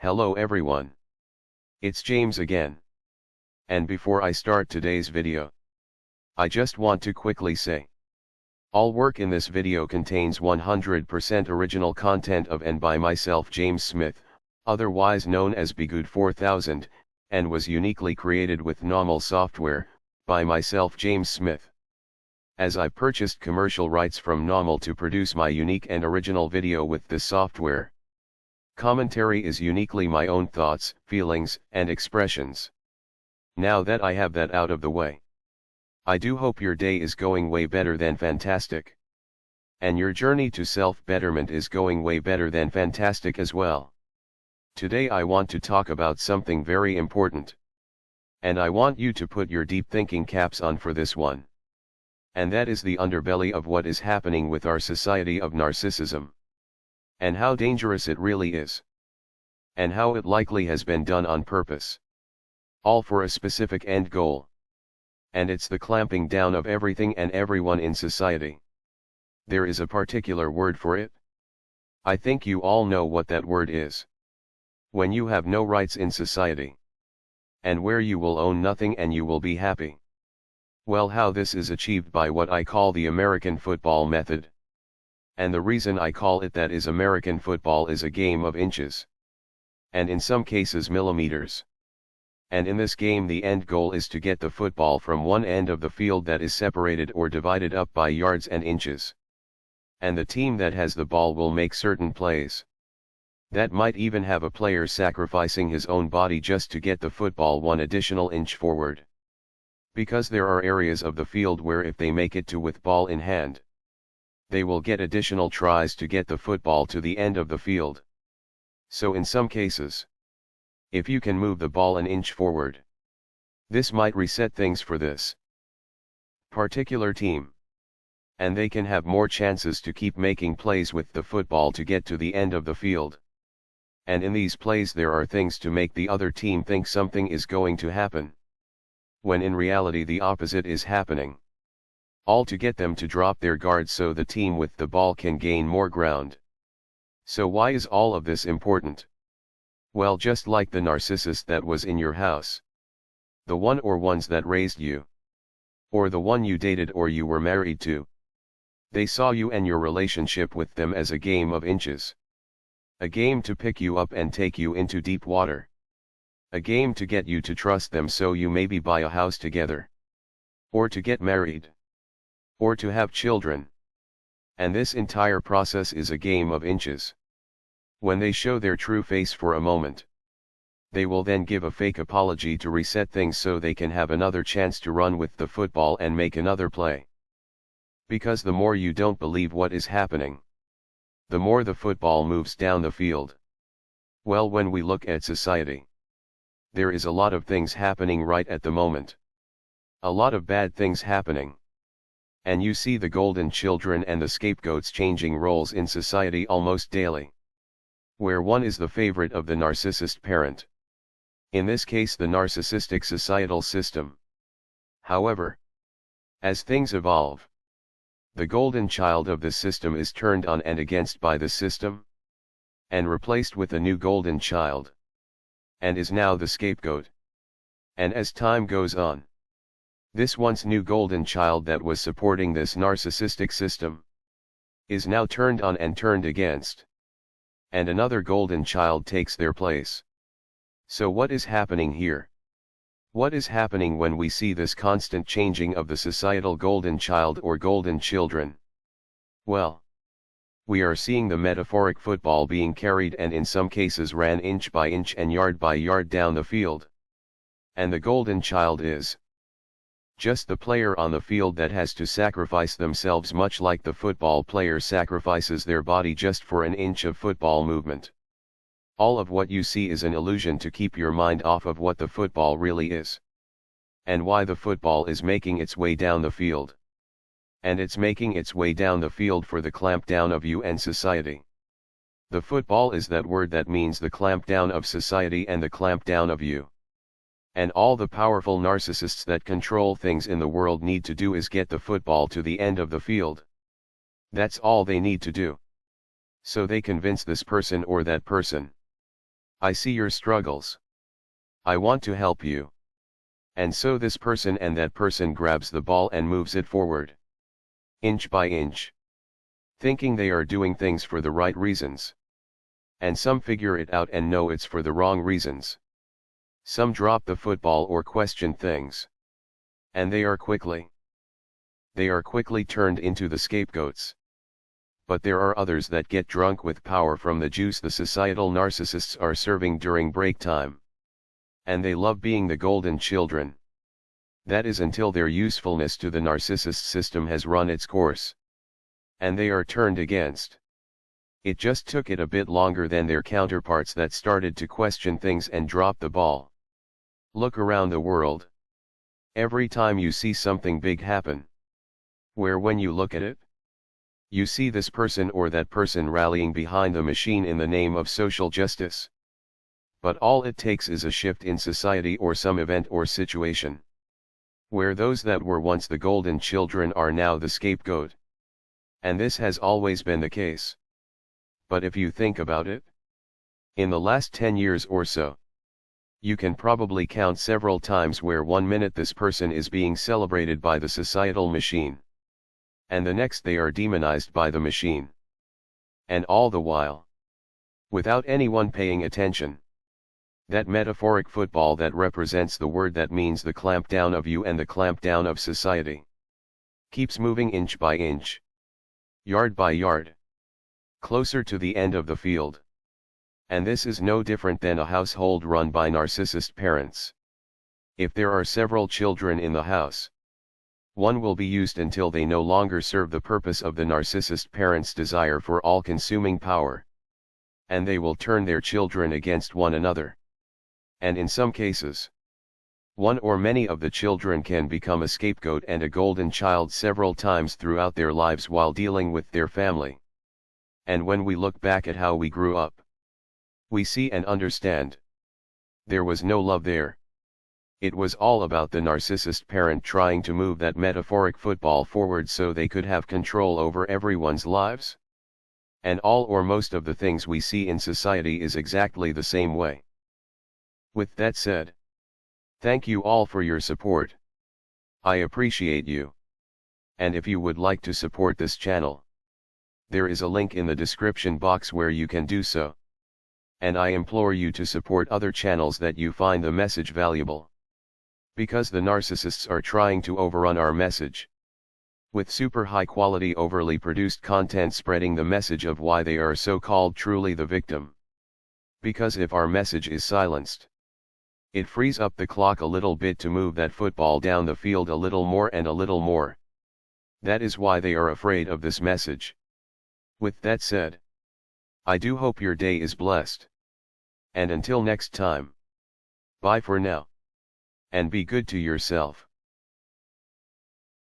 Hello everyone. It's James again. And before I start today's video, I just want to quickly say, all work in this video contains 100% original content of and by myself James Smith, otherwise known as Bgood 4000, and was uniquely created with NAWMAL software, by myself James Smith. As I purchased commercial rights from NAWMAL to produce my unique and original video with this software. Commentary is uniquely my own thoughts, feelings, and expressions. Now that I have that out of the way, I do hope your day is going way better than fantastic. And your journey to self-betterment is going way better than fantastic as well. Today I want to talk about something very important. And I want you to put your deep thinking caps on for this one. And that is the underbelly of what is happening with our society of narcissism. And how dangerous it really is. And how it likely has been done on purpose. All for a specific end goal. And it's the clamping down of everything and everyone in society. There is a particular word for it. I think you all know what that word is. When you have no rights in society. And where you will own nothing and you will be happy. Well, how this is achieved by what I call the American football method. And the reason I call it that is American football is a game of inches. And in some cases millimeters. And in this game the end goal is to get the football from one end of the field that is separated or divided up by yards and inches. And the team that has the ball will make certain plays. That might even have a player sacrificing his own body just to get the football one additional inch forward. Because there are areas of the field where if they make it to with ball in hand, they will get additional tries to get the football to the end of the field. So in some cases, if you can move the ball an inch forward, this might reset things for this particular team. And they can have more chances to keep making plays with the football to get to the end of the field. And in these plays there are things to make the other team think something is going to happen. When in reality the opposite is happening. All to get them to drop their guard so the team with the ball can gain more ground. So why is all of this important? Well, just like the narcissist that was in your house. The one or ones that raised you. Or the one you dated or you were married to. They saw you and your relationship with them as a game of inches. A game to pick you up and take you into deep water. A game to get you to trust them so you maybe buy a house together. Or to get married. Or to have children. And this entire process is a game of inches. When they show their true face for a moment, they will then give a fake apology to reset things so they can have another chance to run with the football and make another play. Because the more you don't believe what is happening, the more the football moves down the field. Well, when we look at society, there is a lot of things happening right at the moment. A lot of bad things happening. And you see the golden children and the scapegoats changing roles in society almost daily. Where one is the favorite of the narcissist parent. In this case the narcissistic societal system. However, as things evolve, the golden child of the system is turned on and against by the system, and replaced with a new golden child, and is now the scapegoat. And as time goes on, this once new golden child that was supporting this narcissistic system, is now turned on and turned against. And another golden child takes their place. So what is happening here? What is happening when we see this constant changing of the societal golden child or golden children? Well, we are seeing the metaphoric football being carried and in some cases ran inch by inch and yard by yard down the field. And the golden child is just the player on the field that has to sacrifice themselves, much like the football player sacrifices their body just for an inch of football movement. All of what you see is an illusion to keep your mind off of what the football really is. And why the football is making its way down the field. And it's making its way down the field for the clampdown of you and society. The football is that word that means the clampdown of society and the clampdown of you. And all the powerful narcissists that control things in the world need to do is get the football to the end of the field. That's all they need to do. So they convince this person or that person. I see your struggles. I want to help you. And so this person and that person grabs the ball and moves it forward. Inch by inch. Thinking they are doing things for the right reasons. And some figure it out and know it's for the wrong reasons. Some drop the football or question things. And they are quickly turned into the scapegoats. But there are others that get drunk with power from the juice the societal narcissists are serving during break time. And they love being the golden children. That is until their usefulness to the narcissist system has run its course. And they are turned against. It just took it a bit longer than their counterparts that started to question things and drop the ball. Look around the world. Every time you see something big happen, where when you look at it, you see this person or that person rallying behind the machine in the name of social justice. But all it takes is a shift in society or some event or situation, where those that were once the golden children are now the scapegoat. And this has always been the case. But if you think about it, in the last 10 years or so, you can probably count several times where 1 minute this person is being celebrated by the societal machine, and the next they are demonized by the machine. And all the while, without anyone paying attention, that metaphoric football that represents the word that means the clampdown of you and the clampdown of society, keeps moving inch by inch, yard by yard, closer to the end of the field. And this is no different than a household run by narcissist parents. If there are several children in the house, one will be used until they no longer serve the purpose of the narcissist parents' desire for all-consuming power. And they will turn their children against one another. And in some cases, one or many of the children can become a scapegoat and a golden child several times throughout their lives while dealing with their family. And when we look back at how we grew up, we see and understand. There was no love there. It was all about the narcissist parent trying to move that metaphoric football forward so they could have control over everyone's lives. And all or most of the things we see in society is exactly the same way. With that said, thank you all for your support. I appreciate you. And if you would like to support this channel, there is a link in the description box where you can do so. And I implore you to support other channels that you find the message valuable. Because the narcissists are trying to overrun our message, with super high quality overly produced content spreading the message of why they are so-called truly the victim. Because if our message is silenced, it frees up the clock a little bit to move that football down the field a little more and a little more. That is why they are afraid of this message. With that said, I do hope your day is blessed. And until next time, bye for now. And be good to yourself.